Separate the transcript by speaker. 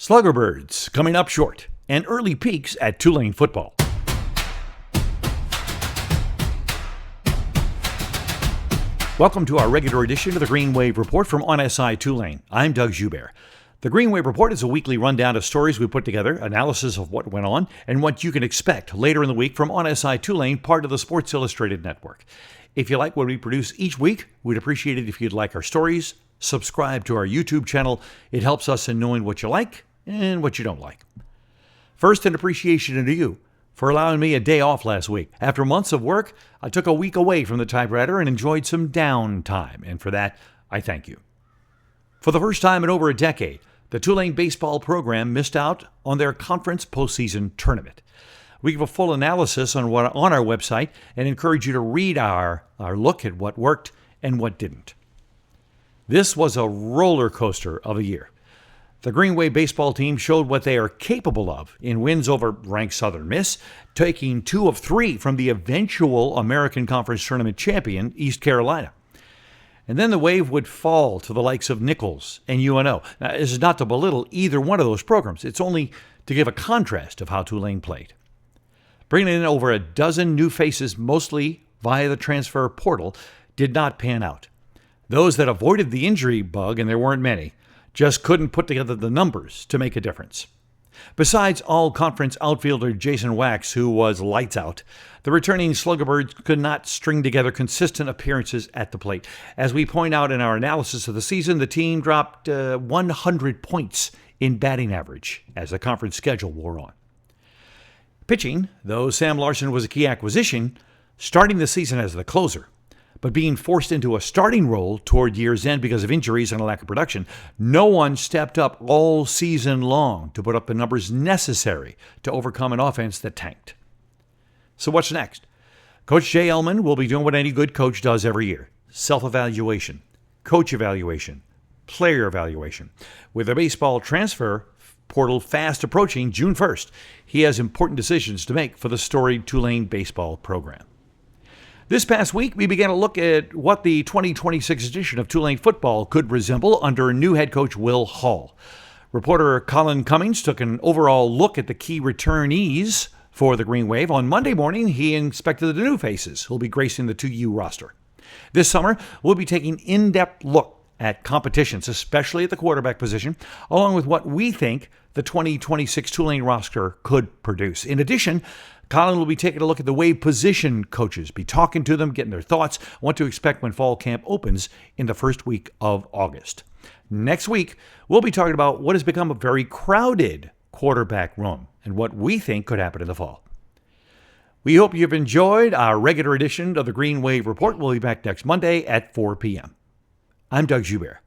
Speaker 1: Sluggerbirds coming up short, and early peaks at Tulane football. Welcome to our regular edition of the Green Wave Report from On SI Tulane. I'm Doug Joubert. The Green Wave Report is a weekly rundown of stories we put together, analysis of what went on, and what you can expect later in the week from On SI Tulane, part of the Sports Illustrated Network. If you like what we produce each week, we'd appreciate it if you'd like our stories, subscribe to our YouTube channel. It helps us in knowing what you like and what you don't like. First, an appreciation to you for allowing me a day off last week. After months of work, I took a week away from the typewriter and enjoyed some downtime, and for that, I thank you. For the first time in over a decade, the Tulane baseball program missed out on their conference postseason tournament. We give a full analysis on our website and encourage you to read our look at what worked and what didn't. This was a roller coaster of a year. The Green Wave baseball team showed what they are capable of in wins over ranked Southern Miss, taking 2 of 3 from the eventual American Conference Tournament champion, East Carolina. And then the Wave would fall to the likes of Nichols and UNO. Now, this is not to belittle either one of those programs. It's only to give a contrast of how Tulane played. Bringing in over a dozen new faces, mostly via the transfer portal, did not pan out. Those that avoided the injury bug, and there weren't many, just couldn't put together the numbers to make a difference. Besides all-conference outfielder Jason Wax, who was lights out, the returning Sluggerbirds could not string together consistent appearances at the plate. As we point out in our analysis of the season, the team dropped 100 points in batting average as the conference schedule wore on. Pitching, though Sam Larson was a key acquisition, starting the season as the closer, but being forced into a starting role toward year's end because of injuries and a lack of production, no one stepped up all season long to put up the numbers necessary to overcome an offense that tanked. So what's next? Coach Jay Elman will be doing what any good coach does every year: self-evaluation, coach evaluation, player evaluation. With the baseball transfer portal fast approaching June 1st, he has important decisions to make for the storied Tulane baseball program. This past week, we began to look at what the 2026 edition of Tulane football could resemble under new head coach Will Hall. Reporter Colin Cummings took an overall look at the key returnees for the Green Wave. On Monday morning, he inspected the new faces who will be gracing the 2U roster. This summer, we'll be taking in-depth look at competitions, especially at the quarterback position, along with what we think the 2026 Tulane roster could produce. In addition, Colin will be taking a look at the Wave position coaches, be talking to them, getting their thoughts, what to expect when fall camp opens in the first week of August. Next week, we'll be talking about what has become a very crowded quarterback room and what we think could happen in the fall. We hope you've enjoyed our regular edition of the Green Wave Report. We'll be back next Monday at 4 p.m. I'm Doug Joubert.